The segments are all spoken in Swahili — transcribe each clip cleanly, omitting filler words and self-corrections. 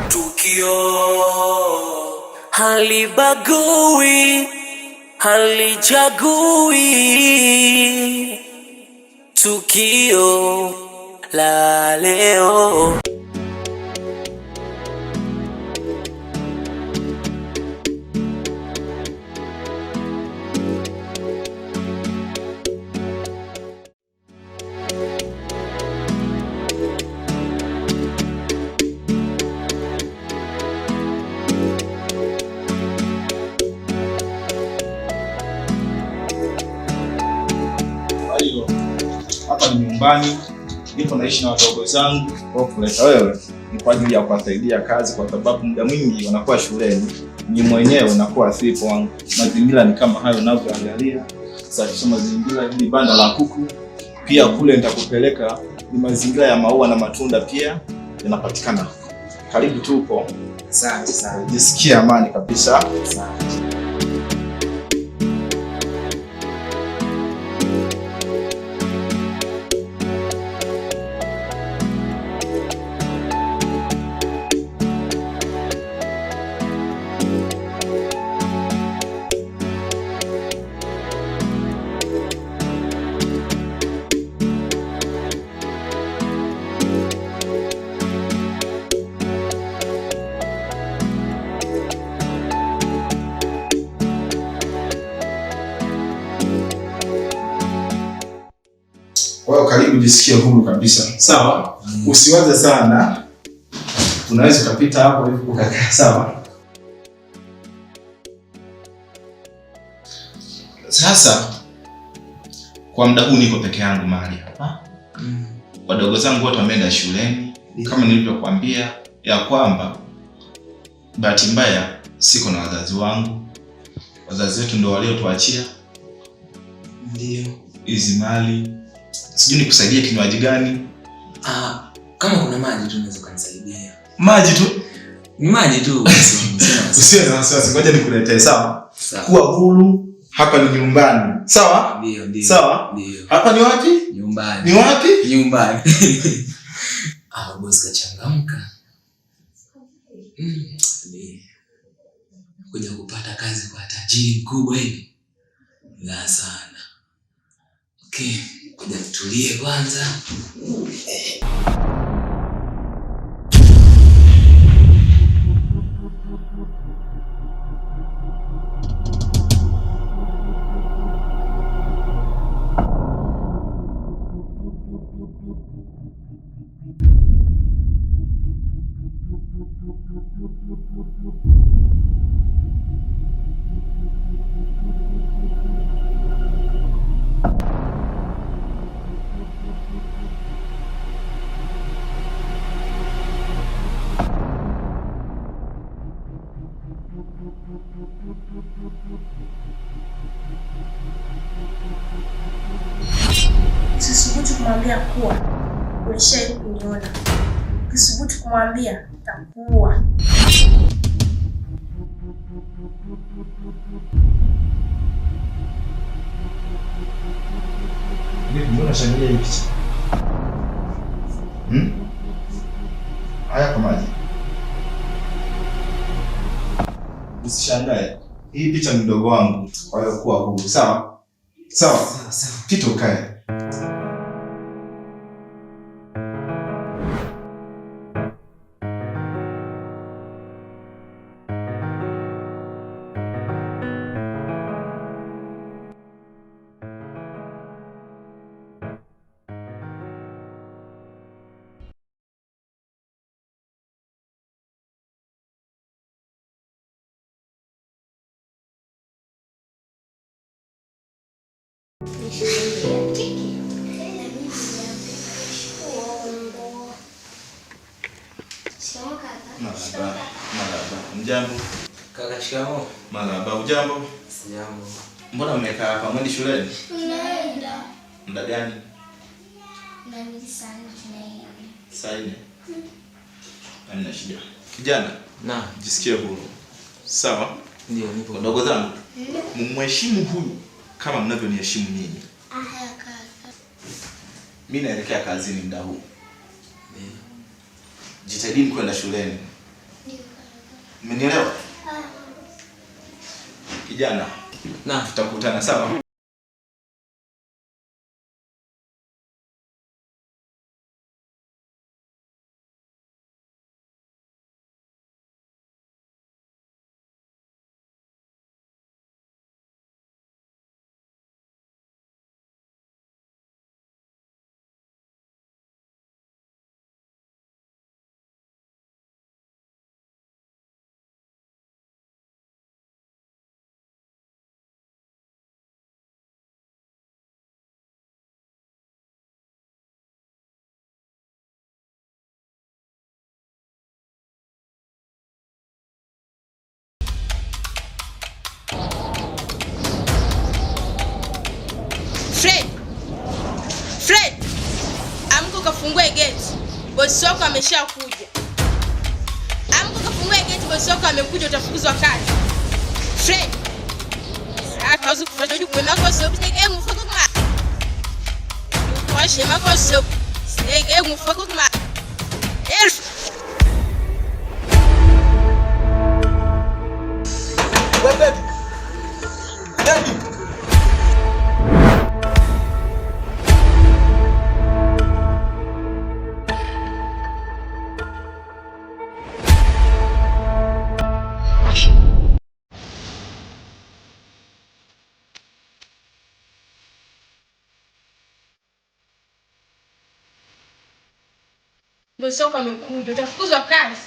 Tukio halibagui, halijagui, tukio la leo. Hapa ni nyumbani, nipo naishi na wadogo zangu. Kwa kuleta wewe ni kwa ajili ya kuwasaidia kazi, kwa sababu muda mwingi wanakuwa shuleni, ni mwenyewe unakuwa sipo wangu. Mazingira ni kama hayo unavyoangalia. Sasa mazingira ni banda la kuku. Pia kule nitakupeleka ni mazingira ya maua na matunda pia yanapatikana. Karibu tupo. Asante sana. Jisikia amani kabisa. Asante. Kwa karibu, jisikie huru kabisa. Sawa? Usiwaze sana. Unaweza kupita hapo hivi ukakaa, sawa? Sasa kwa muda huu niko peke yangu mahali hapa. Wadogo zangu wote wameenda shuleni. Kama nilivyokuambia ya kwamba bahati mbaya siko na wazazi wangu. Wazazi wetu ndio waliotuachia ndio hizi mali. Sijui nikusaidia kinywaji gani? Kama kuna maji tu unaweza kunisaidia. Maji tu? Ni maji tu. Usiwe na wasiwasi, ngoja nikuletee, sawa? Kuwa huru, hapa ni nyumbani. Sawa? Ndio. Sawa? Ndio. Hapa ni wapi? Nyumbani. Ni wapi? Nyumbani. Boss kachangamka. Kuja kupata kazi kwa tajiri mkubwa hivi. La sana. Okay, kuja tulie kwanza. Usisubutu kumwambia kuwa ulishawahi kuniona. Ukisubutu kumwambia takuua. Mbona shangilia hii picha? Haya, kwa maji. Usishangae. Hii picha ni mdogo wangu, kwa hiyo kuwa huru. Sawa? Sawa. Pita ukae. Marhaba. Mjambo? Kaka, shikamoo. Marhaba. Ujambo? Sijambo. Mbona mmekaa hapa? Mwendi shuleni? Tunaenda. Muda gani? Na mimi sana tunaenda. Saa 4. Hamna shida. Kijana, jisikie huru. Sawa? Ndio, nipo. Ndogo zangu, mumheshimu huyu kama mnavyoniheshimu nyinyi. Kaka. Mimi naelekea kazini muda huu. Jitahidini kwenda shuleni. Ndio. Mmenielewa? Kijana, tutakutana sawa? Fred! Amka kafungue gate. Bosi wako ameshakuja. Amka kafungue gate, bosi wako amekuja, utafukuzwa kazi. Fred! Akaanza kufanya jukumu lako sio bisege mfuko kama. Washe mako sio. Sege mfuko kama. Wewe bosi wako amekuja, utafukuzwa kazi.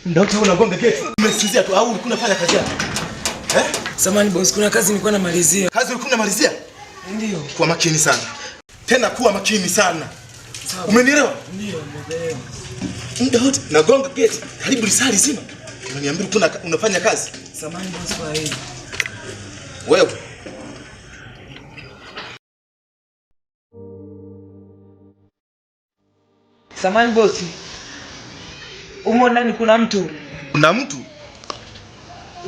ndio unagonga gate. Umesinzia tu au ulikuwa unafanya kazi yako? Samahani boss, kuna kazi nilikuwa namalizia. Kazi ulikuwa unamalizia? Ndio. Kuwa makini sana. Tena kuwa makini sana. Umenielewa? Ndio, nimeelewa. Muda wote nagonga gate. Karibu risali zima. Unaniambia unafanya kazi? Samahani boss kwa hili. Wewe. Samahani boss. Umo ndani kuna mtu. Kuna mtu?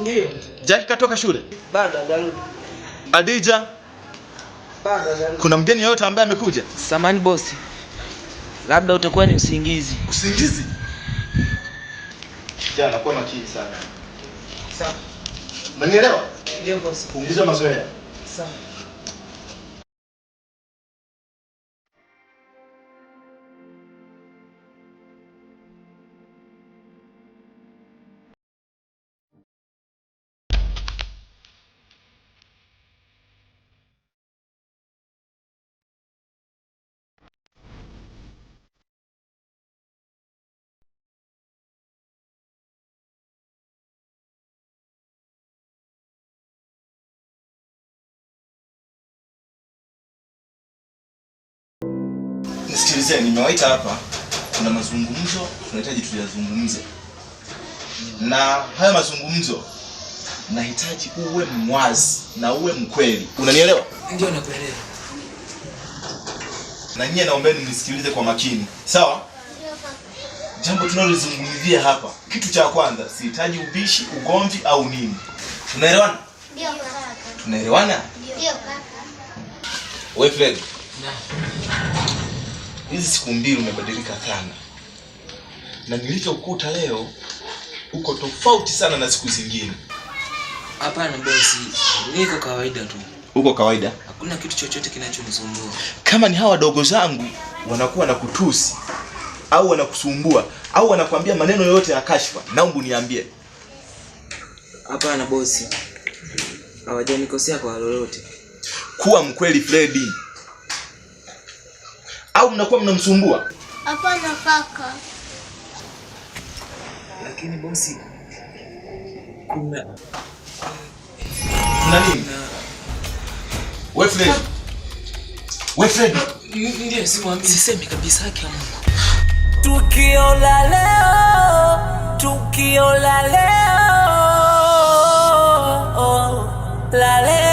Ndio. Jackie katoka shule? Bado hajarudi. Adija? Bado hajarudi. Kuna mgeni yote ambaye amekuja? Samahani boss. Labda utakuwa ni usingizi. Usingizi? Jana kuwa makini sana. Sawa. Unanielewa? Ndio boss. Punguza mazoea. Sawa. Nisikilizeni, nimewaita hapa. Kuna mazungumzo tunahitaji tuyazungumze. Na haya mazungumzo nahitaji uwe mwazi na uwe mkweli. Unanielewa? Ndio nakuelewa. Na nyie naombeni nisikilize kwa makini. Sawa? Jambo tunalozungumzia hapa, kitu cha kwanza, sihitaji ubishi, ugomvi au nini. Tunaelewana? Ndio kaka. Tunaelewana? Ndio kaka. Wewe Fred. Hizi siku mbili umebadilika sana. Na nilichokuta leo uko tofauti sana na siku zingine. Hapana boss, niko kawaida tu. Uko kawaida? Hakuna kitu chochote kinachonisumbua. Kama ni hawa wadogo zangu wanakuwa na kutusi au wanakusumbua au wanakuambia maneno yote ya kashfa, naomba uniambie. Hapana boss. Hawajanikosea kwa lolote. Kuwa mkweli Freddy. au mnakuwa mnamsumbua? Hapana kaka. Lakini bosi, kuna nini? Wewe Fred. Ndiye simwamini. Sisemi kabisa haki ya Mungu. Tukio la leo, tukio la leo, la leo.